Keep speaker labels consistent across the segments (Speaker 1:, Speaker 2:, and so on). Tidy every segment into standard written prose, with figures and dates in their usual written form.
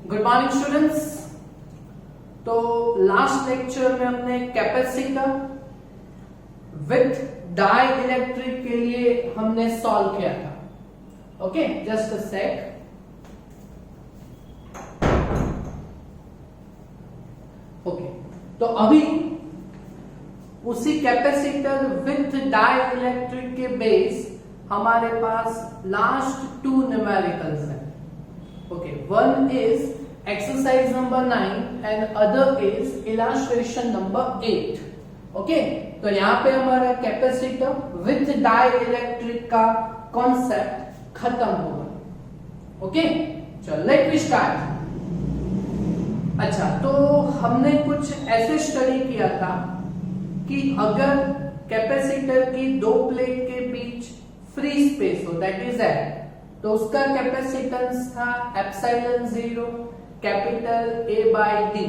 Speaker 1: Good morning students. तो last lecture में हमने कैपेसिटर विथ डाई इलेक्ट्रिक के लिए हमने सॉल्व किया था। Okay, just a sec. Okay, तो अभी उसी कैपेसिटर विथ डाई इलेक्ट्रिक के बेस हमारे पास लास्ट टू न्यूमेरिकल्स हैं। Okay, one is exercise number 9 and other is illustration number 8. Okay, तो यहाँ पे हमारा कैपेसिटर विथ डाई इलेक्ट्रिक का कॉन्सेप्ट खत्म होगा। ओके, चलो लेट मी स्टार्ट। अच्छा, तो हमने कुछ ऐसे स्टडी किया था कि अगर कैपेसिटर की दो प्लेट के बीच फ्री स्पेस हो, दैट इज एट, तो उसका कैपेसिटेंस था epsilon 0 capital A by D।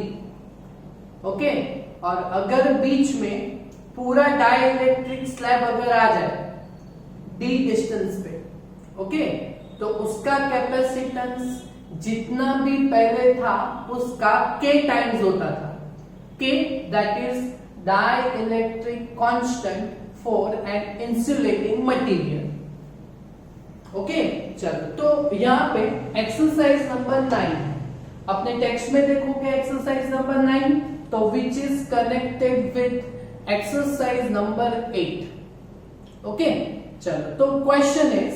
Speaker 1: Okay, और अगर बीच में पूरा डाई इलेक्ट्रिक स्लैब अगर आ जाए D डिस्टेंस पे, ओके, तो उसका कैपेसिटेंस जितना भी पहले था उसका K टाइम्स होता था। K that is dielectric constant for an insulating material. Okay, चलो तो यहाँ पे एक्सरसाइज नंबर 9 अपने टेक्स्ट में देखोगे। एक्सरसाइज नंबर 9 तो which is connected with exercise number 8। Okay, चलो तो question is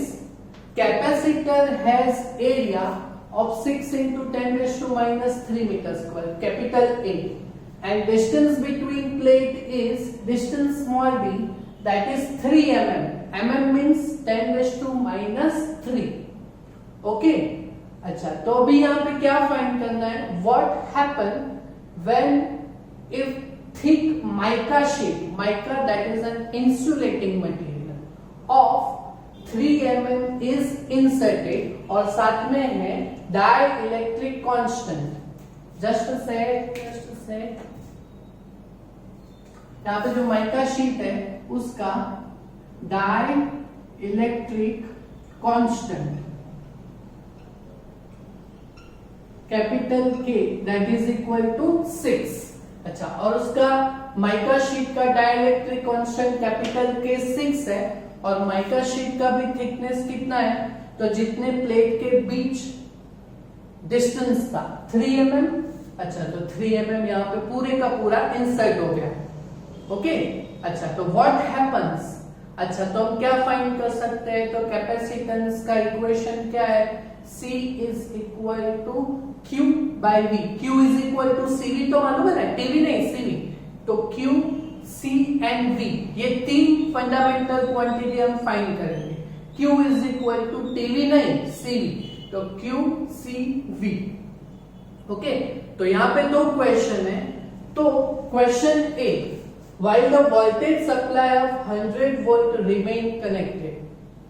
Speaker 1: capacitor has area of 6 into 10⁻³ metre square capital A and distance between plate is distance small b that is 3 mm. mm means 10⁻³ okay. अच्छा, तो अभी यहाँ पे क्या find करना है, what happen when if thick mica sheet, mica that is an insulating material of 3 mm is inserted और साथ में है dielectric constant. Just a sec, यहाँ पे जो माइका शीट है उसका dielectric constant capital K that is equal to 6। अच्छा, और उसका माइका शीट का dielectric constant capital K 6 है और माइका शीट का भी थिकनेस कितना है, तो जितने प्लेट के बीच डिस्टेंस था 3 mm। अच्छा, तो 3 mm यहाँ पे पूरे का पूरा इंसर्ट हो गया। ओके, अच्छा, तो व्हाट हैपेंस, अच्छा तो हम क्या फाइंड कर सकते हैं, तो कैपेसिटेंस का इक्वेशन क्या है, C is equal to Q by V। Q is equal to CV तो मालूम है ना, TV नहीं CV, तो Q, C एंड V ये तीन फंडामेंटल क्वांटिटी हम फाइंड करेंगे। Q is equal to TV नहीं CV, तो Q C V। ओके, तो यहाँ पे दो क्वेश्चन है। तो question A, while the voltage supply of 100 volt remain connected।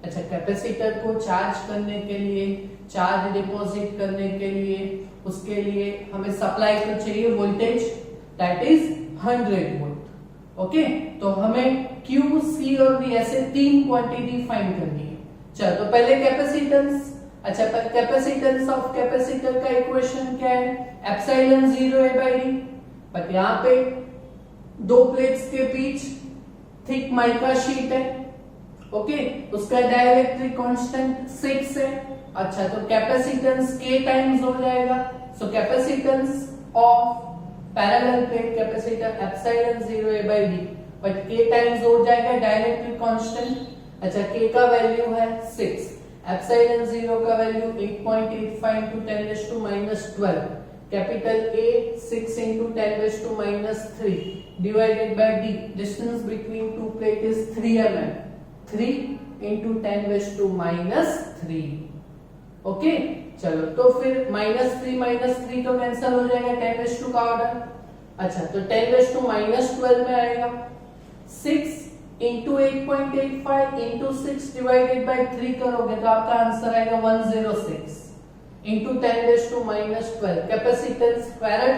Speaker 1: अच्छा, कैपेसिटर को चार्ज करने के लिए, चार्ज डिपॉजिट करने के लिए, उसके लिए हमें सप्लाई तो चाहिए voltage that is 100 volt. Okay, तो हमें Q, C और V ऐसे तीन क्वांटिटी फाइंड करनी है। चलो, तो पहले कैपेसिटेंस। अच्छा, कैपेसिटेंस ऑफ कैपेसिटर का इक्वेशन क्या है, epsilon 0 A by D। But यहाँ पे दो प्लेट्स के बीच थिक माइका शीट है। ओके, उसका डाइलेक्ट्रिक कांस्टेंट 6 है। अच्छा, तो कैपेसिटेंस K टाइम्स हो जाएगा। So capacitance of parallel plate capacitor epsilon 0 A by D, but K times हो जाएगा डाइलेक्ट्रिक कांस्टेंट। अच्छा, K का वैल्यू है 6, एप्सिलॉन 0 का value 8.85 into 10⁻12, capital A 6 into 10⁻³ divided by D, distance between two plate is 3 mm, 3 into 10⁻³ okay. चलो, तो फिर -3 तो कैंसिल हो जाएगा, 10⁻² का ऑर्डर। अच्छा, तो 10⁻12 में आएगा 6 into 8.85 into 6 divided by 3 करोगे तो आपका आंसर आएगा 106 into 10⁻12 कैपेसिटेंस फैराड।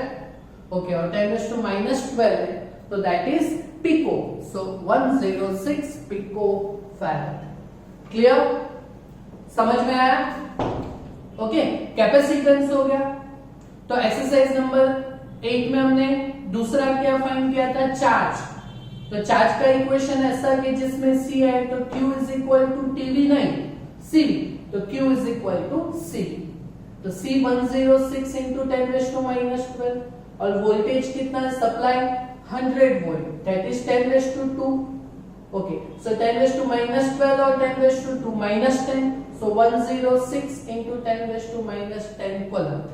Speaker 1: ओके, और 10⁻12 है तो that is pico, so 106 pico farad. Clear, समझ में आया? ओके, कैपेसिटेंस हो गया। तो एक्सरसाइज नंबर 8 में हमने दूसरा क्या फाइंड किया था, चार्ज। तो चार्ज का इक्वेशन ऐसा कि जिसमें C है तो Q is equal to TV नहीं CV, तो Q is equal to CV। तो C 106 इंटू 10⁻⁻12 और वोल्टेज कितना है, supply 100 volt, that is 10⁻²। Okay, so 10⁻⁻12 और 10⁻² -10, so 106 into 10⁻⁻10 coulomb.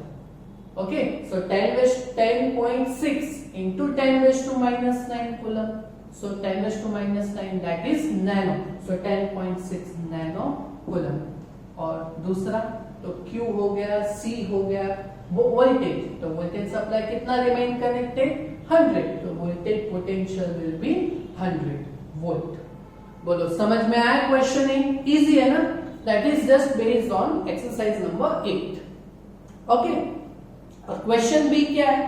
Speaker 1: Okay, so 10⁻10.6 into 10⁻⁻9 coulomb. So 10⁻⁻9 that is nano. So 10.6 nano coulomb. और दूसरा तो Q हो गया, C हो गया, वो वोल्टेज, तो वोल्टेज सप्लाई कितना रिमेन कनेक्टेड, 100, तो voltage potential will be 100 volt. बोलो समझ में आया क्वेश्चन? इजी है ना? That is just based on exercise number 8। Okay, और क्वेश्चन बी क्या है,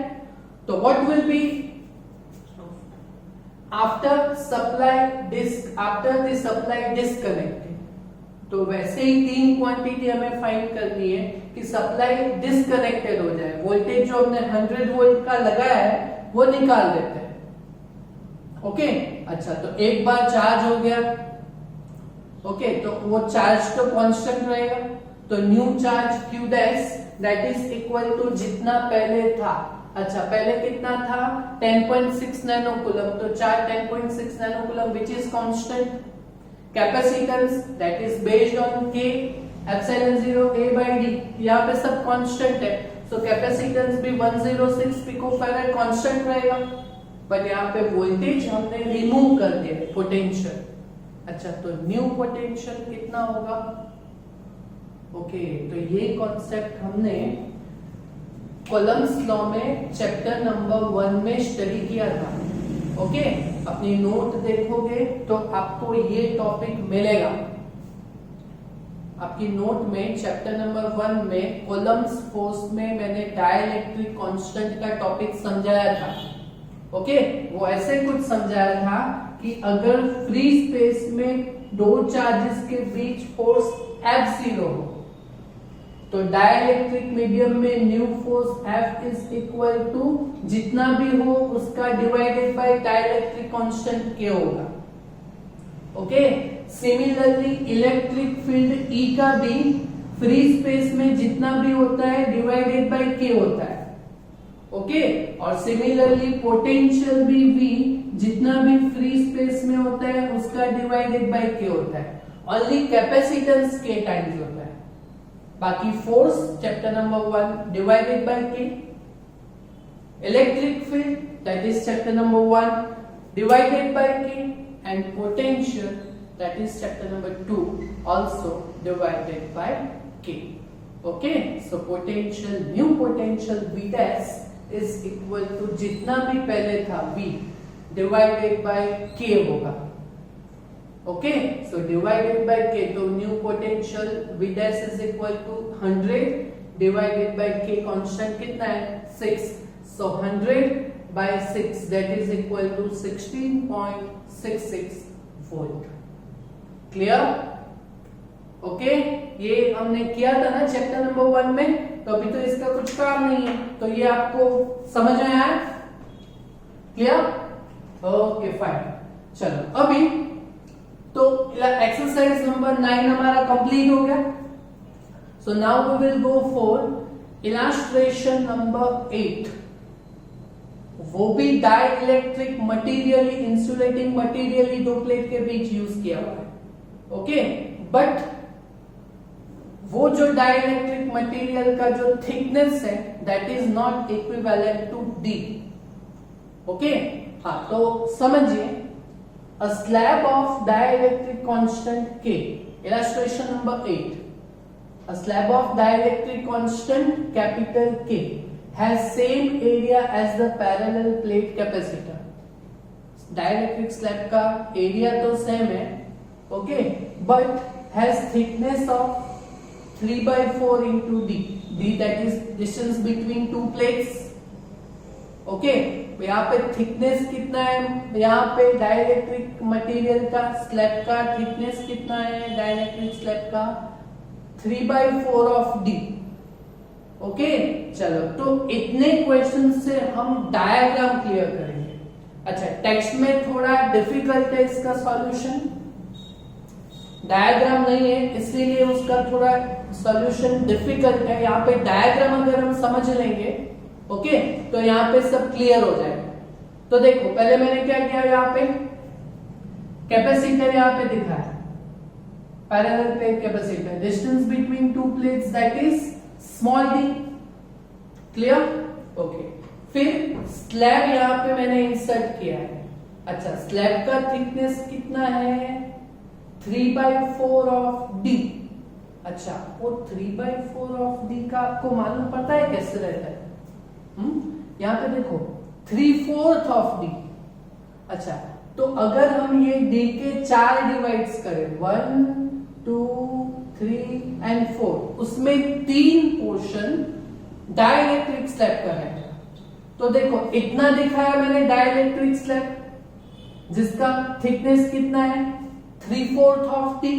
Speaker 1: तो what will be after the supply disconnected. तो वैसे ही तीन क्वांटिटी हमें फाइंड करनी है कि सप्लाई डिस्कनेक्टेड हो जाए, वोल्टेज जो हमने 100 वोल्ट का लगाया है वो निकाल देते हैं। ओके, अच्छा, तो एक बार चार्ज हो गया, ओके, तो वो चार्ज तो कांस्टेंट रहेगा, तो new charge Q dash that is equal to जितना पहले था। अच्छा, पहले कितना था, 10.6 नैनो कूलम, तो charge 10.6 nano coulomb which is constant. Capacitance that is based on K epsilon 0 A by D, यहाँ पे सब कांस्टेंट है, सो कैपेसिटेंस भी 106 पिकोफैराड कांस्टेंट रहेगा, बट यहाँ पे वोल्टेज हमने रिमूव कर दिया, पोटेंशियल। अच्छा, तो न्यू पोटेंशियल कितना होगा। ओके, तो ये कॉन्सेप्ट हमने कॉलम्स लॉ में चैप्टर नंबर 1 में स्टडी किया था। ओके, अपनी नोट देखोगे तो आपको ये टॉपिक मिलेगा। आपकी नोट में चैप्टर नंबर 1 में कॉलम्स फोर्स में मैंने डाइलेक्ट्रिक कांस्टेंट का टॉपिक समझाया था। ओके, वो ऐसे कुछ समझाया था कि अगर फ्री स्पेस में दो चार्जेस के बीच फोर्स F0 हो तो डाइलेक्ट्रिक मीडियम में new force F is equal to जितना भी हो उसका divided by dielectric constant K होगा। Okay, similarly electric field E का भी फ्री स्पेस में जितना भी होता है डिवाइडेड बाय K होता है। ओके, और सिमिलरली पोटेंशियल भी V जितना भी फ्री स्पेस में होता है उसका डिवाइडेड बाय K होता है। ओनली कैपेसिटेंस K टाइम्स होता है, बाकी force chapter number 1 divided by K। Electric field that is chapter number 1 divided by K, and potential that is chapter number 2 also divided by K. Okay, so potential, new potential V dash is equal to जितना भी पहले था V divided by K होगा। Okay, so divided by K, तो new potential V dash is equal to 100 divided by K, constant कितना है 6, so 100 by 6 that is equal to 16.66 volt. Clear? Okay, ये हमने किया था ना चैप्टर नंबर 1 में, तो अभी तो इसका कुछ काम नहीं है, तो ये आपको समझ में आया? क्लियर? Okay, fine. चलो अभी तो एक्सरसाइज नंबर 9 हमारा कंप्लीट हो गया। So now we will go for illustration number 8। वो भी डाइलेक्ट्रिक मटेरियली इंसुलेटिंग मटेरियली दो प्लेट के बीच यूज किया हुआ है। ओके, बट वो जो डाइलेक्ट्रिक मटेरियल का जो थिकनेस है that is not equivalent to D। Okay, हाँ, तो समझिए, a slab of dielectric constant K, illustration number 8, a slab of dielectric constant capital K has same area as the parallel plate capacitor। Dielectric slab का area तो same है, okay, but has thickness of 3/4 into D, D that is distance between two plates। Okay, यहाँ पे thickness कितना है, यहाँ पे dielectric material का स्लैब का थिकनेस कितना है, डाइलेक्ट्रिक स्लैब का 3/4 of D। ओके चलो, तो इतने क्वेश्चन से हम डायग्राम क्लियर करेंगे। अच्छा, टेक्स्ट में थोड़ा डिफिकल्ट है इसका सॉल्यूशन, डायग्राम नहीं है इसलिए उसका थोड़ा सॉल्यूशन डिफिकल्ट है। यहाँ पे डायग्राम अगर हम समझ लेंगे ओके तो यहाँ पे सब क्लियर हो जाएगा। तो देखो पहले मैंने क्या किया, यहाँ पे कैपेसिटर यहाँ पे दिखा है, parallel plate capacitor, distance between two plates that is small D, clear okay. फिर स्लैब यहाँ पे मैंने इंसर्ट किया है। अच्छा, स्लैब का थिकनेस कितना है, 3/4 ऑफ डी। अच्छा, वो 3/4 ऑफ डी का आपको मालूम पता है कैसे रहता है? यहाँ पे देखो 3/4 ऑफ डी। अच्छा, तो अगर हम ये डी के 4 डिवाइड्स करें, 1 2 3 एंड 4, उसमें 3 पोर्शन डाइलेक्ट्रिक स्लैब का है। तो देखो इतना दिखाया मैंने डाइलेक्ट्रिक स्लैब, जिसका थिकनेस कितना है, 3/4 ऑफ डी।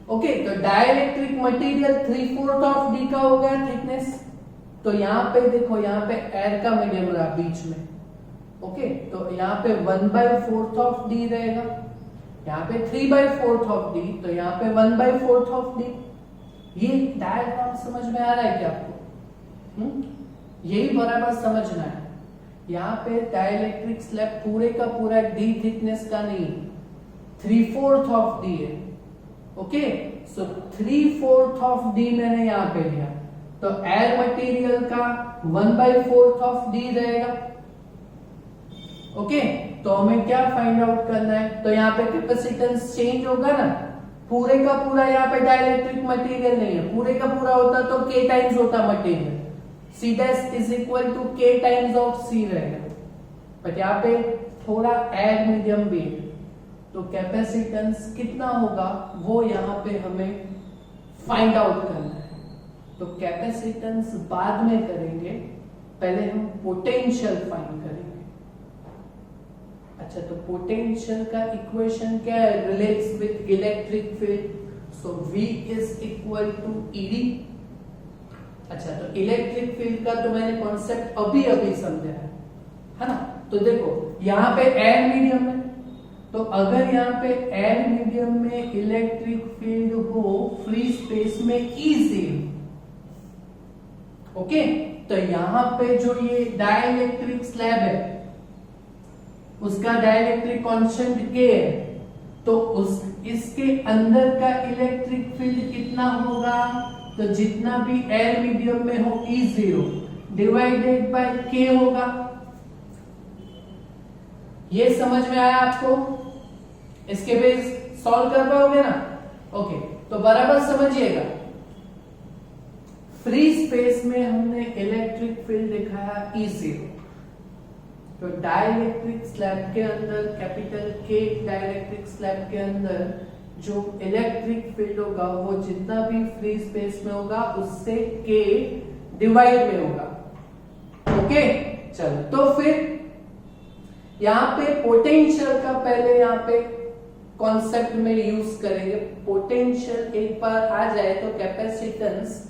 Speaker 1: ओके, तो डाइलेक्ट्रिक मटेरियल 3/4 ऑफ डी का हो गया थिकनेस। तो यहाँ पे देखो, यहाँ पे एयर का मीडियम रहा बीच में, ओके तो यहाँ पे 1/4 ऑफ डी रहेगा, यहाँ पे 3/4 ऑफ डी, तो यहाँ पे 1/4 ऑफ डी। ये डायग्राम समझ में आ रहा है क्या आपको? यही बराबर समझना है। यहाँ पे डाइलेक्ट्रिक स्लैब पूरे का पूरा डी थिकनेस का नहीं, 3/4 ऑफ डी है। ओके, सो 3/4 ऑफ डी मैंने यहाँ पे लिया, तो एयर मटेरियल का 1/4 ऑफ डी रहेगा। ओके, तो हमें क्या फाइंड आउट करना है, तो यहाँ पे कैपेसिटेंस चेंज होगा ना, पूरे का पूरा यहाँ पे डाइलेक्ट्रिक मटेरियल नहीं है, पूरे का पूरा होता तो k टाइम्स होता material, C dash is equal to k times of C रहेगा, बट यहाँ पे थोड़ा एयर मीडियम भी है, तो कैपेसिटेंस कितना होगा वो यहाँ पे हमें फाइंड आउट करना है। तो कैपेसिटेंस बाद में करेंगे, पहले हम पोटेंशियल फाइंड करेंगे। अच्छा, तो पोटेंशियल का इक्वेशन क्या है, relates with electric field, so V is equal to ED। अच्छा, तो इलेक्ट्रिक फील्ड का तो मैंने कॉन्सेप्ट अभी अभी समझा है ना। तो देखो यहाँ पे एयर मीडियम है, तो अगर यहाँ पे एयर मीडियम में इलेक्ट्रिक फील्ड हो फ्री स्पेस में E0, ओके तो यहाँ पे जो ये डाइलेक्ट्रिक स्लैब है उसका डाइलेक्ट्रिक कांस्टेंट K है, तो इसके अंदर का इलेक्ट्रिक फील्ड कितना होगा, तो जितना भी एयर मीडियम में हो E0 डिवाइडेड बाय K होगा। ये समझ में आया आपको? इसके बेस सॉल्व कर पाओगे ना? ओके, तो बराबर समझिएगा, फ्री स्पेस में हमने इलेक्ट्रिक फील्ड दिखाया E0, तो डाइलेक्ट्रिक स्लैब के अंदर कैपिटल K डाइलेक्ट्रिक स्लैब के अंदर जो इलेक्ट्रिक फील्ड होगा वो जितना भी फ्री स्पेस में होगा उससे K डिवाइड में होगा। ओके चलो, तो फिर यहाँ पे पोटेंशियल का पहले यहाँ पे कॉन्सेप्ट में यूज करेंगे। पोटेंशियल एक बार आ जाए तो capacitance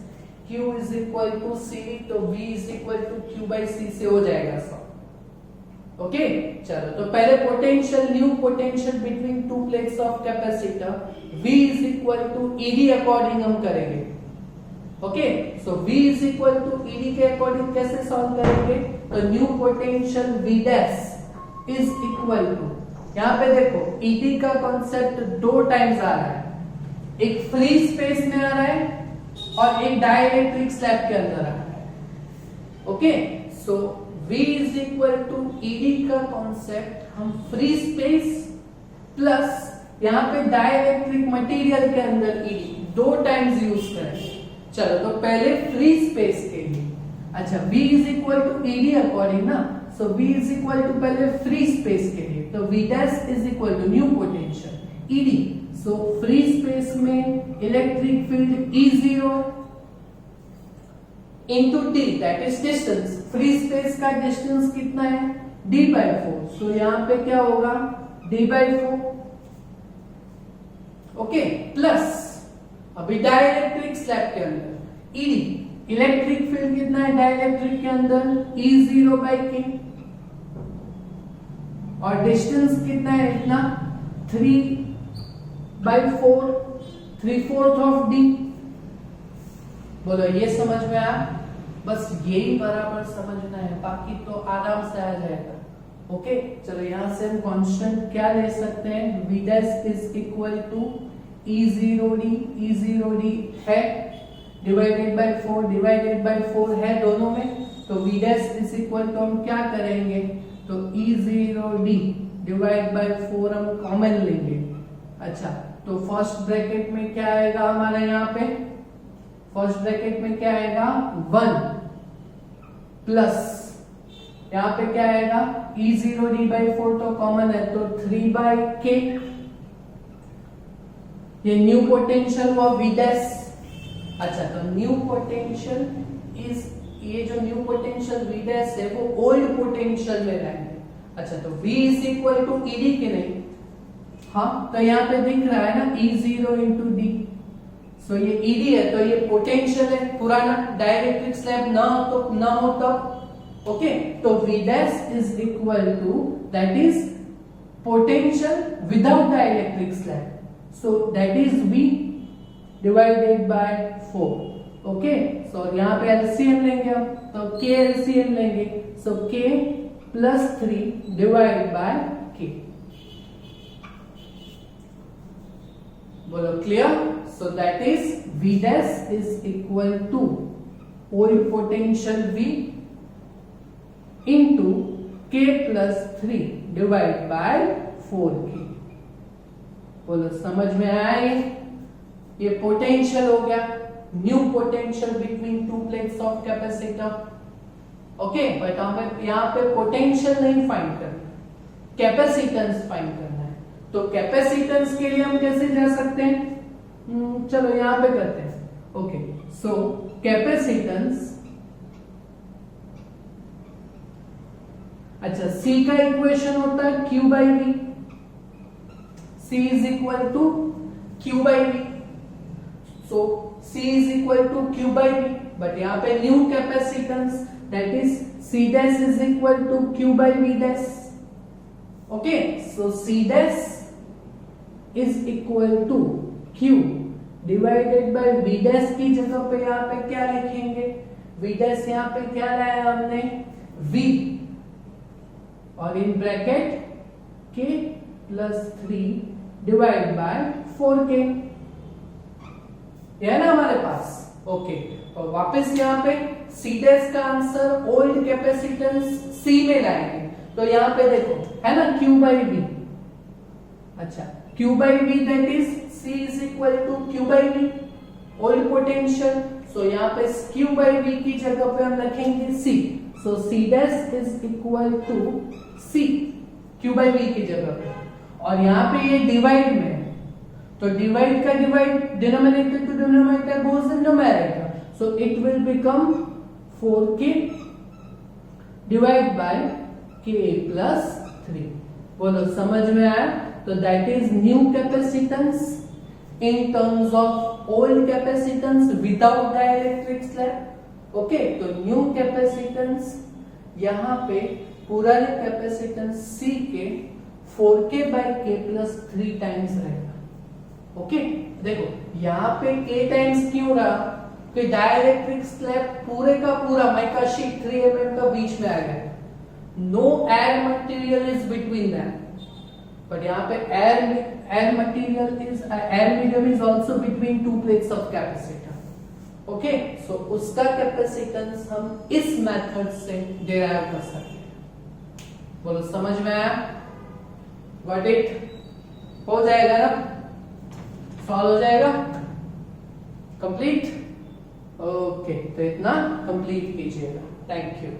Speaker 1: Q is equal to C, तो V is equal to Q/C से हो जाएगा सब। ओके चलो, तो पहले potential, new potential between two plates of capacitor V is equal to ED according हम करेंगे। Okay, so V is equal to ED के अकॉर्डिंग कैसे सॉल्व करेंगे, तो new potential V dash is equal to, यहाँ पे देखो ED का कॉन्सेप्ट 2 टाइम्स आ रहा है, एक फ्री स्पेस में आ रहा है और एक डाइलेक्ट्रिक स्लैब के अंदर आ रहा है। Okay, so V is equal to ED का कॉन्सेप्ट हम फ्री स्पेस प्लस यहाँ पे डाइलेक्ट्रिक मटेरियल के अंदर ED 2 टाइम्स यूज करेंगे। चलो, तो पहले फ्री स्पेस के लिए, अच्छा V is equal to ED according ना, so V is equal to पहले फ्री स्पेस के लिए, तो V dash is equal to new potential ED, so free space में electric field E0 into d, that is distance, free space का distance कितना है d/4, so यहाँ पे क्या होगा d/4। ओके, प्लस अभी डाइलेक्ट्रिक स्लैब के अंदर ED, इलेक्ट्रिक फील्ड कितना है डाइलेक्ट्रिक के अंदर, E0 बाई के, और डिस्टेंस कितना है इतना 3/4, 3/4 ऑफ d। बोलो ये समझ में आया? बस यही बराबर समझना है, बाकी तो आराम से आ जाएगा। ओके चलो यहां से हम कांस्टेंट क्या ले सकते हैं, v dash is equal to E0d है डिवाइडेड बाय 4 है दोनों में, तो v dash is equal to हम क्या करेंगे, तो E0d डिवाइड बाय 4 हम कॉमन लेंगे। अच्छा तो फर्स्ट ब्रैकेट में क्या आएगा हमारा, यहाँ पे फर्स्ट ब्रैकेट में क्या आएगा 1 प्लस यहाँ पे क्या आएगा E0d बाई 4 तो कॉमन है, तो 3/k, ये न्यू पोटेंशियल हुआ v डैश। अच्छा तो न्यू पोटेंशियल इज, ये जो न्यू पोटेंशियल v डैश है वो ओल्ड पोटेंशियल में रहेंगे। अच्छा तो v is equal to ed के नहीं, हाँ तो यहाँ पे दिख रहा है ना E0 इंटू डी, सो ये ed है तो ये पोटेंशियल है पुराना, डाइलेक्ट्रिक स्लैब ना हो तब। ओके तो v dash is equal to that is potential without dielectric slab, so that is V divided by 4। Okay so यहाँ पे LCM लेंगे हम, तो K LCM लेंगे, so K plus 3 divided by K। बोलो clear? so that is V dash is equal to old potential V into K plus 3 divided by 4K। बोलो समझ में आए? ये पोटेंशियल हो गया, new potential between two plates of capacitor. Okay but हमें यहाँ पे पोटेंशियल नहीं फाइंड करना, कैपेसिटेंस फाइंड करना है। तो कैपेसिटेंस के लिए हम कैसे जा सकते हैं, चलो यहाँ पे करते हैं। ओके सो कैपेसिटेंस, अच्छा C का इक्वेशन होता है Q by V, C is equal to Q by V, so C is equal to Q by V, but यहाँ पे new capacitance that is C dash is equal to Q by V dash। okay so C dash is equal to Q divided by V dash की जगह पे यहाँ पे क्या लिखेंगे, V dash यहाँ पे क्या लाया हमने V, और in bracket K plus 3 divide by 4K, यह है ना हमारे पास। ओके और वापस यहाँ पे C डैश का आंसर ओल्ड कैपेसिटेंस C में लाएंगे, तो यहाँ पे देखो है ना Q बाई V। अच्छा Q by V that is C is equal to Q by V old potential, so यहाँ पे Q बाई V की जगह पे हम लिखेंगे C, so C dash is equal to C Q by V की जगह पे, और यहाँ पे ये डिवाइड में है, तो डिवाइड का divide denominator to denominator goes in numerator, so it will become 4K divide by K plus 3। बोलो समझ में आया? तो that is new capacitance in terms of old capacitance without dielectric slab. Okay तो न्यू कैपेसिटेंस यहाँ पे पुराने capacitance C के 4K by K plus 3 times रहेगा। ओके देखो यहाँ पे K टाइम्स क्यों रहा, कि डाइलेक्ट्रिक स्लैब पूरे का पूरा माइका शीट 3 mm का बीच में आ गया, no air material is between them, but यहाँ पे air medium is also between two plates of capacitor. Okay so उसका कैपेसिटेंस हम इस मेथड से डिराइव कर सकते हैं। बोलो समझ में आया? Got it? हो जाएगा ना, सॉल्व हो जाएगा, कंप्लीट। ओके तो इतना कंप्लीट कीजिएगा। Thank you.